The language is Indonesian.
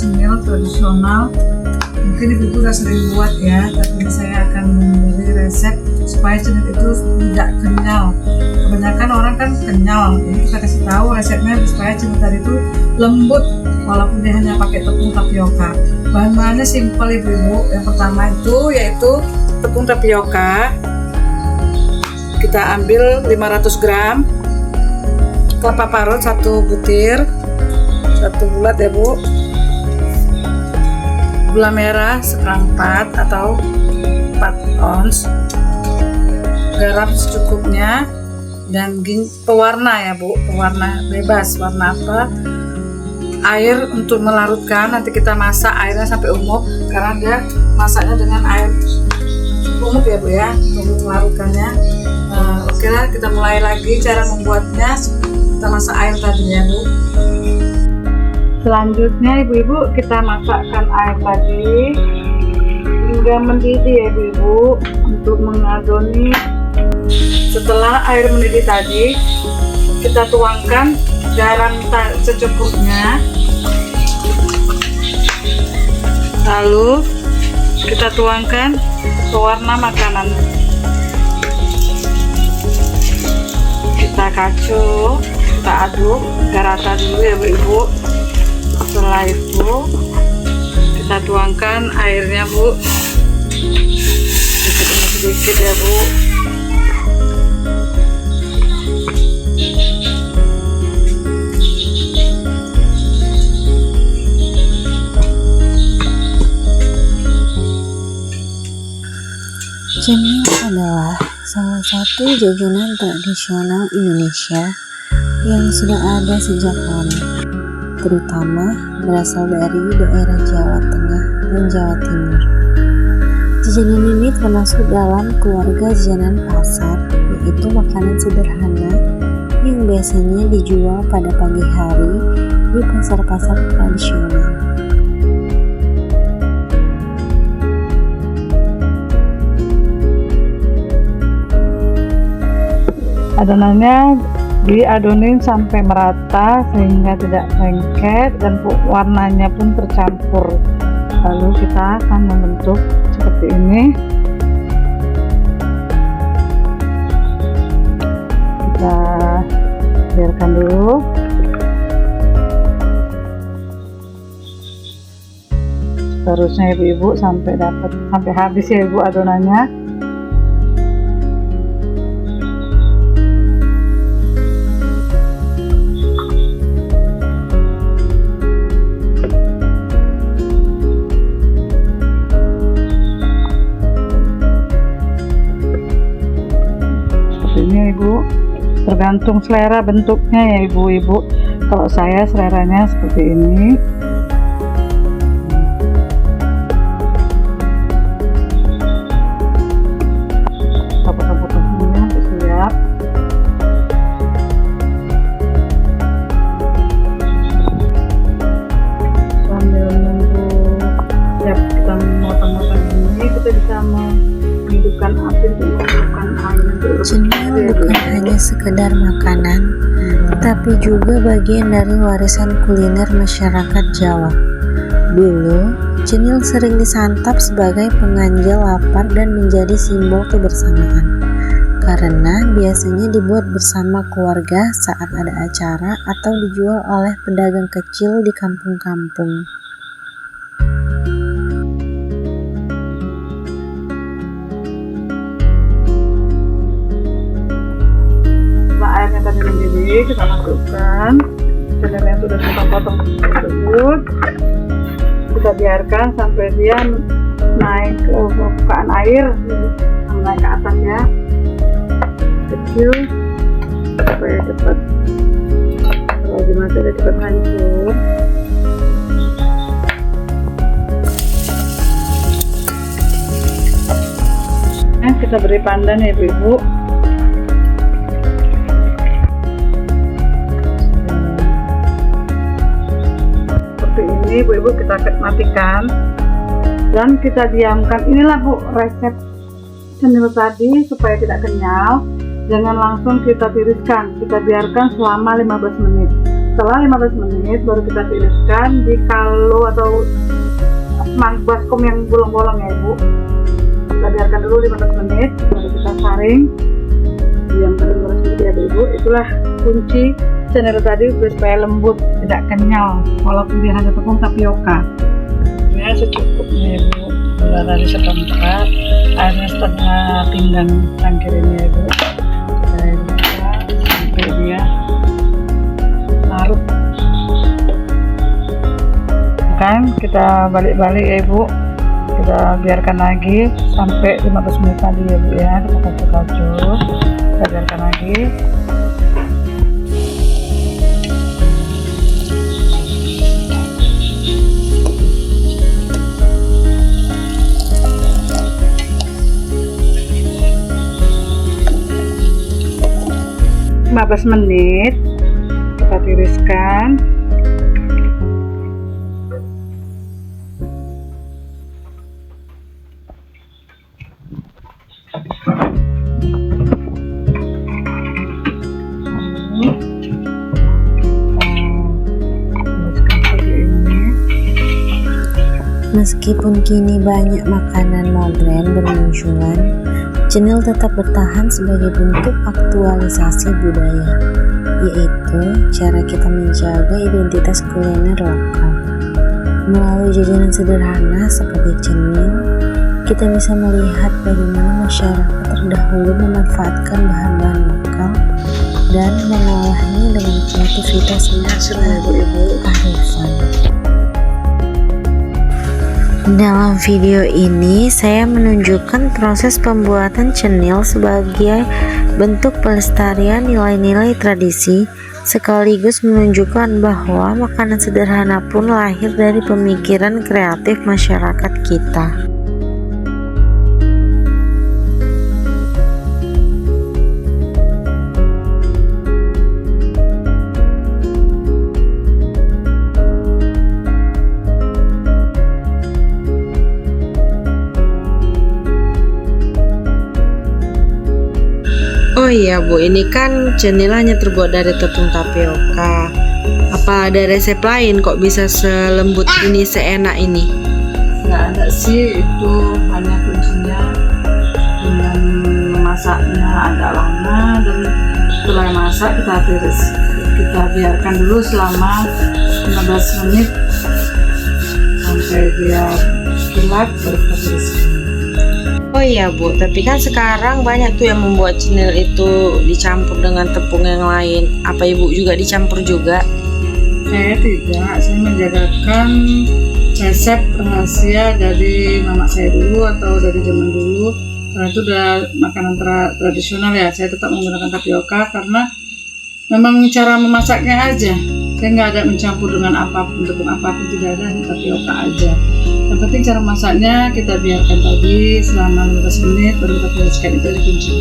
cenil tradisional. Mungkin ibu-ibu udah sering buat ya, tapi saya akan memberi resep supaya cenil itu tidak kenyal. Kebanyakan orang kan kenyal, jadi kita kasih tahu resepnya supaya cenil tadi itu lembut walaupun dia hanya pakai tepung tapioka. Bahan-bahannya simpel ibu-ibu. Yang pertama itu yaitu tepung tapioka. Kita ambil 500 gram, kelapa parut 1 butir, 1 bulat ya bu, gula merah seperempat atau 4 ons, garam secukupnya, dan pewarna ya bu, pewarna bebas, warna apa, air untuk melarutkan. Nanti kita masak airnya sampai umuk karena dia masaknya dengan air umuk ya bu ya, untuk melarutkannya. Oke lah, kita mulai lagi cara membuatnya. Kita masak air tadi ya bu. Selanjutnya ibu-ibu kita masakkan air tadi hingga mendidih ya ibu-ibu untuk mengadoni. Setelah air mendidih tadi, kita tuangkan garam secukupnya, lalu kita tuangkan pewarna makanan. Kita kacau, kita aduk hingga rata dulu ya bu-ibu. Setelah itu kita tuangkan airnya bu, sedikit ya bu. Cenil adalah salah satu jajanan tradisional Indonesia yang sudah ada sejak lama, terutama berasal dari daerah Jawa Tengah dan Jawa Timur. Jajanan ini termasuk dalam keluarga jajanan pasar, yaitu makanan sederhana yang biasanya dijual pada pagi hari di pasar-pasar tradisional. Adonannya diadonin sampai merata sehingga tidak lengket dan warnanya pun tercampur. Lalu kita akan membentuk seperti ini. Kita biarkan dulu. Terusnya ibu-ibu sampai habis ya ibu adonannya. Ini ibu, tergantung selera bentuknya ya ibu-ibu. Kalau saya seleranya seperti ini. Kita potong-potong ini untuk siap. Sambil nunggu siap kita memotong-motong ini, kita bisa menghidupkan api untuk menghidupkan air. Cenil bukan hanya sekedar makanan, tetapi juga bagian dari warisan kuliner masyarakat Jawa. Dulu, cenil sering disantap sebagai penganjal lapar dan menjadi simbol kebersamaan, karena biasanya dibuat bersama keluarga saat ada acara atau dijual oleh pedagang kecil di kampung-kampung. Airnya tadi mendidih, kita masukkan cenil yang sudah kita potong tersebut. Kita biarkan sampai dia naik ke permukaan air, naik ke atas ya, kecil supaya cepat. Kalau dimasak dia cepat hancur. Kita beri pandan ya ibu-ibu. Ini ibu-ibu kita matikan dan kita diamkan. Inilah bu resep cenil tadi supaya tidak kenyal. Jangan langsung kita tiriskan, kita biarkan selama 15 menit. Setelah 15 menit baru kita tiriskan di kalo atau baskom yang bolong-bolong ya Ibu. Kita biarkan dulu 15 menit baru kita saring. Diamkan dulu sedikit ya Ibu. Itulah kunci cenil tadi supaya lembut, tidak kenyal walaupun dia hanya tepung tapioka. Ya secukupnya Ibu. Gula tadi seperempat, airnya setengah pinggan cangkir ini ya Ibu. Kita buka sampai dia larut. Kan kita balik-balik ya Ibu, kita biarkan lagi sampai 15 menit tadi ya Bu ya. Kita kacau-kacau, kita biarkan lagi. Menit kita tiriskan. Meskipun kini banyak makanan modern bermunculan, cenil tetap bertahan sebagai bentuk aktualisasi budaya, yaitu cara kita menjaga identitas kuliner lokal. Melalui jajanan sederhana seperti cenil, kita bisa melihat bagaimana masyarakat terdahulu memanfaatkan bahan-bahan lokal dan mengolahnya dengan kreativitas yang kearifan. Dalam video ini, saya menunjukkan proses pembuatan cenil sebagai bentuk pelestarian nilai-nilai tradisi, sekaligus menunjukkan bahwa makanan sederhana pun lahir dari pemikiran kreatif masyarakat kita. Oh iya Bu, ini kan cenil hanya terbuat dari tepung tapioka. Apa ada resep lain kok bisa selembut ini, seenak ini? Nggak ada sih, itu hanya kuncinya dengan memasaknya agak lama, dan setelah masak kita tiris, kita biarkan dulu selama 15 menit sampai dia kilat baru kita tiriskan. Oh iya Bu, tapi kan sekarang banyak tuh yang membuat cenil itu dicampur dengan tepung yang lain. Apa Ibu juga dicampur juga? Saya tidak, saya menjagakan resep rahasia dari mama saya dulu atau dari zaman dulu. Karena itu udah makanan tradisional ya, saya tetap menggunakan tapioka karena memang cara memasaknya aja. Saya nggak ada mencampur dengan apapun, tepung apapun, tidak ada, hanya tapioka aja. Yang penting cara masaknya kita biarkan tadi selama 15 menit baru kita tiriskan, itu kunci.